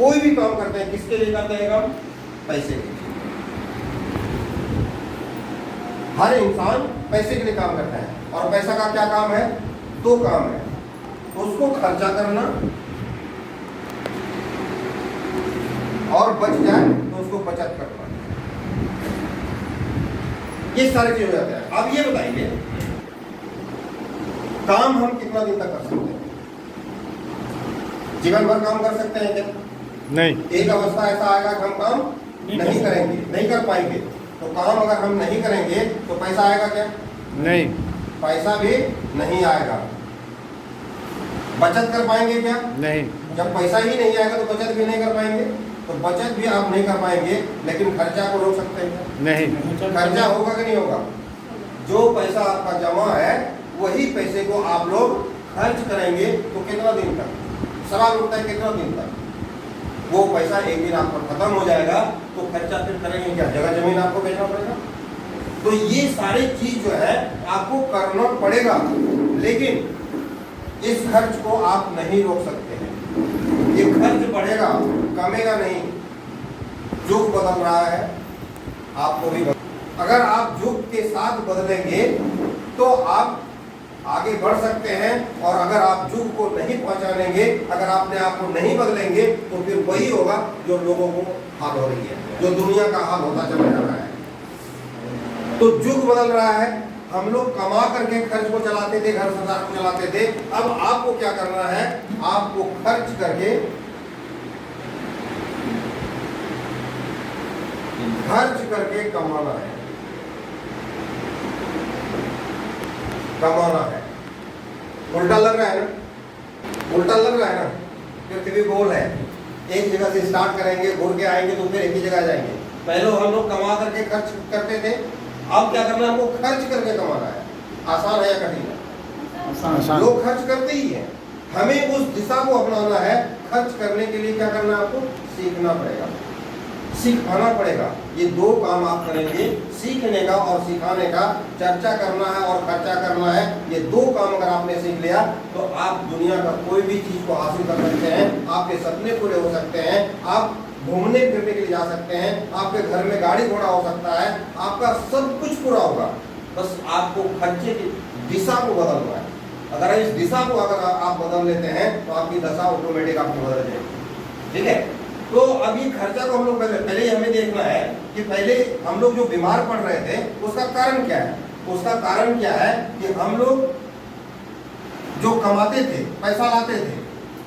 कोई भी काम करते हैं किसके लिए करते हैं काम? पैसे के लिए। हर इंसान पैसे के लिए काम करता है, और पैसा का क्या काम है? दो काम है, उसको खर्चा करना और बच जाए तो उसको बचत करना। ये सारी चीज हो जाता है। अब ये बताइए, काम हम कितना दिन तक कर सकते हैं? जीवन भर काम कर सकते हैं क्या? नहीं। एक अवस्था ऐसा आएगा कि हम काम नहीं करेंगे, नहीं कर पाएंगे। तो काम अगर हम नहीं करेंगे तो पैसा आएगा क्या? नहीं। पैसा भी नहीं आएगा। बचत कर पाएंगे क्या? नहीं। जब पैसा ही नहीं आएगा तो बचत भी नहीं कर पाएंगे। तो बचत भी आप नहीं कर पाएंगे, लेकिन खर्चा को रोक सकते हैं? नहीं। खर्चा होगा कि नहीं होगा? जो पैसा आपका जमा है वही पैसे को आप लोग खर्च करेंगे तो कितना दिन तक? सवाल उठता है कितना दिन तक? वो पैसा एक दिन आपका खत्म हो जाएगा तो खर्चा फिर करेंगे क्या? जगह जमीन आपको बेचना पड़ेगा। तो ये सारी चीज जो है आपको करना पड़ेगा, लेकिन इस खर्च को आप नहीं रोक सकते हैं। ये खर्च बढ़ेगा, कमेगा नहीं। युग बदल रहा है, आपको भी अगर आप युग के साथ बदलेंगे तो आप आगे बढ़ सकते हैं, और अगर आप युग को नहीं पहचानेंगे, अगर आपने आप को नहीं बदलेंगे तो फिर वही होगा जो लोगों को हाल हो रही है, जो दुनिया का हाल होता चला जा रहा है। तो युग बदल रहा है। हम लोग कमा करके खर्च को चलाते थे, घर संसार को चलाते थे। अब आपको क्या करना है? आपको खर्च करके कमाना है, कमाना है। उल्टा लग रहा है ना? उल्टा लग रहा है ना? पृथ्वी गोल है, एक जगह से स्टार्ट करेंगे, घूर के आएंगे तो फिर एक ही जगह जाएंगे। पहले हम लोग कमा करके खर्च करते थे, अब क्या करना है? हमको खर्च करके कमाना है। आसान है या कठिन है? आसान। लोग खर्च करते ही हैं। हमें उस दिशा को अपनाना है। खर्च करने के लिए क्या करना है? आपको सीखना पड़ेगा, सिखाना पड़ेगा। ये दो काम आप करेंगे, सीखने का और सिखाने का। चर्चा करना है और खर्चा करना है। ये दो काम अगर आपने सीख लिया तो आप दुनिया का कोई भी चीज को हासिल कर सकते हैं। आपके सपने पूरे हो सकते हैं, आप घूमने फिरने के लिए जा सकते हैं, आपके घर में गाड़ी घोड़ा हो सकता है, आपका सब कुछ पूरा होगा। बस आपको खर्चे की दिशा को बदलना है। अगर इस दिशा को अगर आप बदल लेते हैं तो आपकी दशा ऑटोमेटिक आपको बदल जाएगी। ठीक है? तो अभी खर्चा को हम लोग पहले हमें देखना है कि पहले हम लोग जो बीमार पड़ रहे थे उसका कारण क्या है? उसका कारण क्या है कि हम लोग जो कमाते थे, पैसा लाते थे,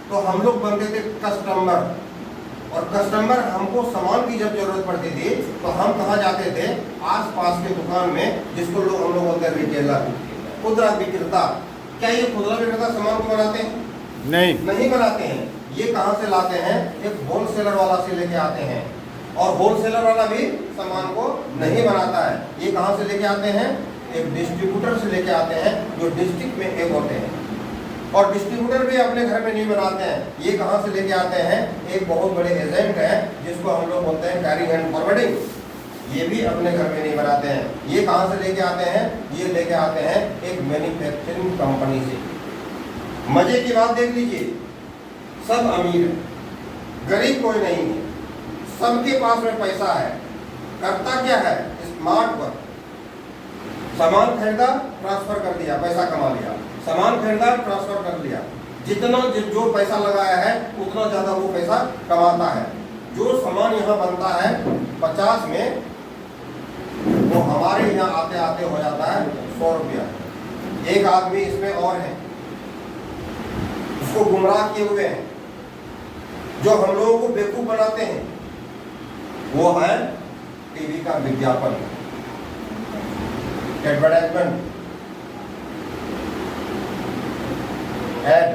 तो हम लोग बनते थे कस्टमर। और कस्टमर, हमको सामान की जब जरूरत पड़ती थी तो हम कहाँ जाते थे? आस पास के दुकान में, जिसको लोग हम लोग बोलते हैं रिटेलर, खुदरा विक्रेता। क्या ये खुदरा विक्रेता सामान को बनाते हैं? नहीं बनाते हैं। ये कहाँ से लाते हैं? एक होलसेलर वाला से लेके आते हैं, और होलसेलर वाला भी सामान को नहीं बनाता है। ये कहाँ से लेके आते हैं? एक डिस्ट्रीब्यूटर से लेके आते हैं, जो डिस्ट्रिक्ट में एक होते हैं। और डिस्ट्रीब्यूटर भी अपने घर में नहीं बनाते हैं। ये कहाँ से लेके आते हैं? एक बहुत बड़े एजेंट है जिसको हम लोग बोलते हैं कैरिंग एंड फॉरवर्डिंग। ये भी अपने घर में नहीं बनाते हैं। ये कहाँ से लेके आते हैं? ये लेके आते हैं एक मैन्युफैक्चरिंग कंपनी से। मजे की बात देख लीजिए, सब अमीर है, गरीब कोई नहीं है, सबके पास में पैसा है। करता क्या है? Smart work. सामान खरीदा, ट्रांसफर कर दिया, पैसा कमा लिया। सामान खरीदा, ट्रांसफर कर लिया। जितना जो पैसा लगाया है उतना ज्यादा वो पैसा कमाता है। जो सामान यहाँ बनता है 50 में, वो हमारे यहाँ आते आते हो जाता है 100 रुपया। एक आदमी इसमें और है, उसको गुमराह किए हुए हैं, जो हम लोगों को बेवकूफ बनाते हैं। वो है टीवी का विज्ञापन, एडवर्टाइजमेंट, ऐड,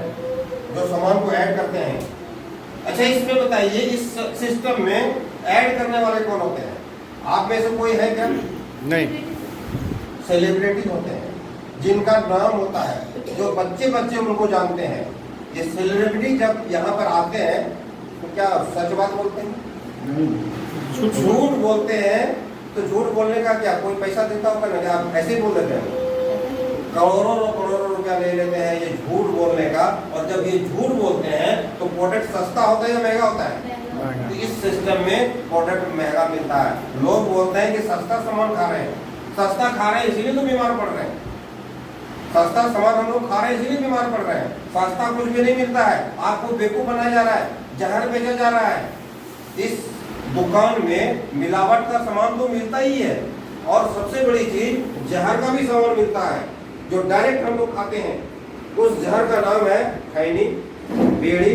जो सामान को ऐड करते हैं। अच्छा, इसमें बताइए, इस सिस्टम में ऐड करने वाले कौन होते हैं? आप में से कोई है क्या? नहीं। सेलिब्रिटी होते हैं, जिनका नाम होता है, जो बच्चे उनको जानते हैं। ये सेलिब्रिटी जब यहाँ पर आते हैं तो क्या सच बात बोलते हैं? झूठ बोलते हैं। तो झूठ बोलने का क्या कोई पैसा देता होगा ना? आप ऐसे ही बोल देते हैं। करोड़ों रुपया रुपया ले लेते हैं ये झूठ बोलने का, और जब ये झूठ बोलते हैं तो प्रोडक्ट सस्ता होता है या महंगा होता है? तो इस सिस्टम में प्रोडक्ट महंगा मिलता है। लोग बोलते हैं कि सस्ता सामान खा रहे हैं, सस्ता खा रहे हैं इसीलिए तो बीमार पड़ रहे हैं। सस्ता सामान हम लोग खा रहे हैं इसीलिए बीमार पड़ रहे हैं। सस्ता कुछ भी नहीं मिलता है, आपको बेवकूफ बनाया जा रहा है, जहर बेचा जा रहा है। इस दुकान में मिलावट का सामान तो मिलता ही है, और सबसे बड़ी चीज जहर का भी सामान मिलता है जो डायरेक्ट हम लोग खाते हैं। उस जहर का नाम है खैनी, बीड़ी,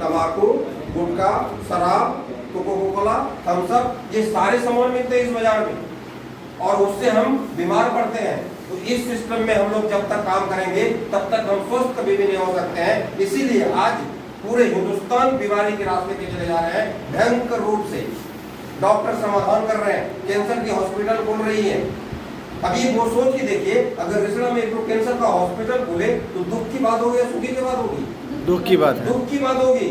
तंबाकू, गुटखा, शराब, कोका कोला, थम्स अप, ये सारे सामान मिलते हैं इस बाजार में, और उससे हम बीमार पड़ते हैं। तो इस सिस्टम में हम लोग जब तक काम करेंगे तब तक हम स्वस्थ कभी भी नहीं हो सकते हैं। इसीलिए आज पूरे हिंदुस्तान बीमारी के रास्ते पे चले जा रहे हैं भयंकर रूप से। डॉक्टर समाधान कर रहे हैं, कैंसर की हॉस्पिटल खुल रही है। अभी वो सोच के देखिए, अगर रिसड़ा में एक कैंसर का हॉस्पिटल खुले तो दुख की बात होगी या सुखी की बात होगी? दुख की बात है। दुख की बात होगी।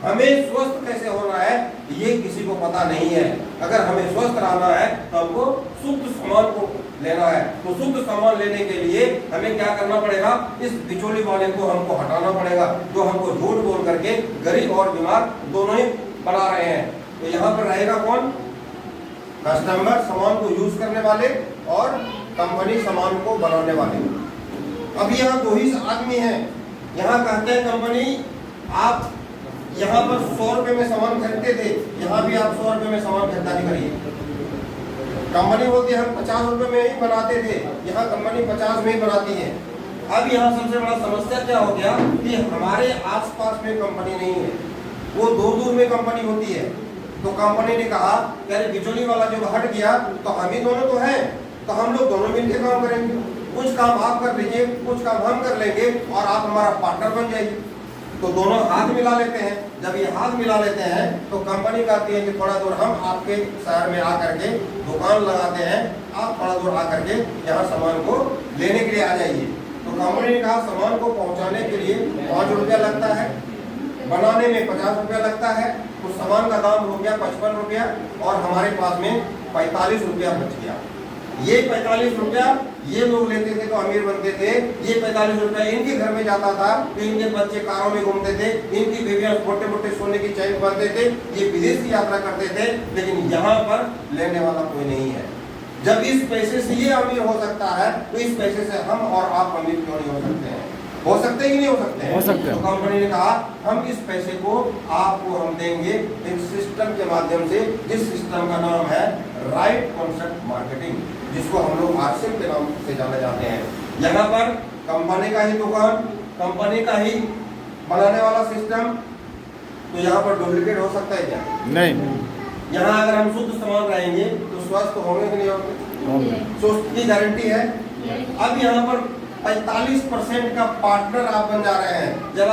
हमें स्वस्थ कैसे होना है ये किसी को पता नहीं है। अगर हमें स्वस्थ रहना है तो हमको शुद्ध सामान को लेना है। तो शुद्ध सामान लेने के लिए हमें क्या करना पड़ेगा? इस बिचौली वाले को हमको हटाना पड़ेगा, जो हमको झूठ बोल करके गरीब और बीमार दोनों ही बना रहे हैं। तो यहाँ पर रहेगा कौन? कस्टमर, सामान को यूज करने वाले, और कंपनी सामान को बनाने वाले। अब यहाँ दो ही आदमी हैं। यहाँ कहते हैं कंपनी, आप यहाँ पर 100 रुपए में सामान खरीदते थे, यहाँ भी आप 100 रुपए में सामान खरीदारी करिए। कंपनी बोलती है हम 50 रुपए में ही बनाते थे, यहाँ कंपनी 50 में ही बनाती है। अब यहाँ सबसे बड़ा समस्या क्या हो गया कि हमारे आसपास में कंपनी नहीं है, वो दूर दूर में कंपनी होती है। तो कंपनी ने कहा कि अरे बिचौली वाला जब हट गया तो हम ही दोनों तो हैं, तो हम लोग दोनों मिलकर काम करेंगे। कुछ काम आप कर लीजिए, कुछ काम हम कर लेंगे, और आप हमारा पार्टनर बन जाइए। तो दोनों हाथ मिला लेते हैं। जब ये हाथ मिला लेते हैं तो कंपनी कहती है कि थोड़ा दूर हम आपके शहर में आकर के दुकान लगाते हैं, आप थोड़ा दूर आकर के यहाँ सामान को लेने के लिए आ जाइए। तो कंपनी ने कहा सामान को पहुँचाने के लिए 5 रुपया लगता है, बनाने में 50 रुपया लगता है, तो सामान का दाम हो गया 55 रुपया, और हमारे पास में 45 रुपया बच गया। ये 45 रुपया ये लोग लेते थे तो अमीर बनते थे, ये 45 रुपया इनके घर में जाता था तो इनके बच्चे कारों में घूमते थे, इनकी बेबियां मोटे मोटे सोने की चैन पहनते थे, ये विदेश की यात्रा करते थे। लेकिन यहाँ पर लेने वाला कोई नहीं है। जब इस पैसे से ये अमीर हो सकता है तो इस पैसे से हम और आप अमीर क्यों नहीं हो सकते हैं? हो सकते कि नहीं हो सकते हैं? हो सकते हैं। तो कंपनी ने कहा हम इस पैसे को आपको हम देंगे एक सिस्टम के माध्यम से, जिस सिस्टम का नाम है राइट कॉन्सेप्ट मार्केटिंग, जिसको हम लोग RCM के नाम से जाने जाते हैं। यहाँ पर कंपनी का ही दुकान, कंपनी का ही बनाने वाला सिस्टम, तो यहाँ पर डुप्लीकेट हो सकता है क्या? नहीं। यहाँ अगर हम शुद्ध सामान रहेंगे तो स्वस्थ होंगे कि नहीं होंगे? स्वस्थ की गारंटी है। अब यहाँ पर 45% का पार्टनर आप बन जा रहे हैं। जब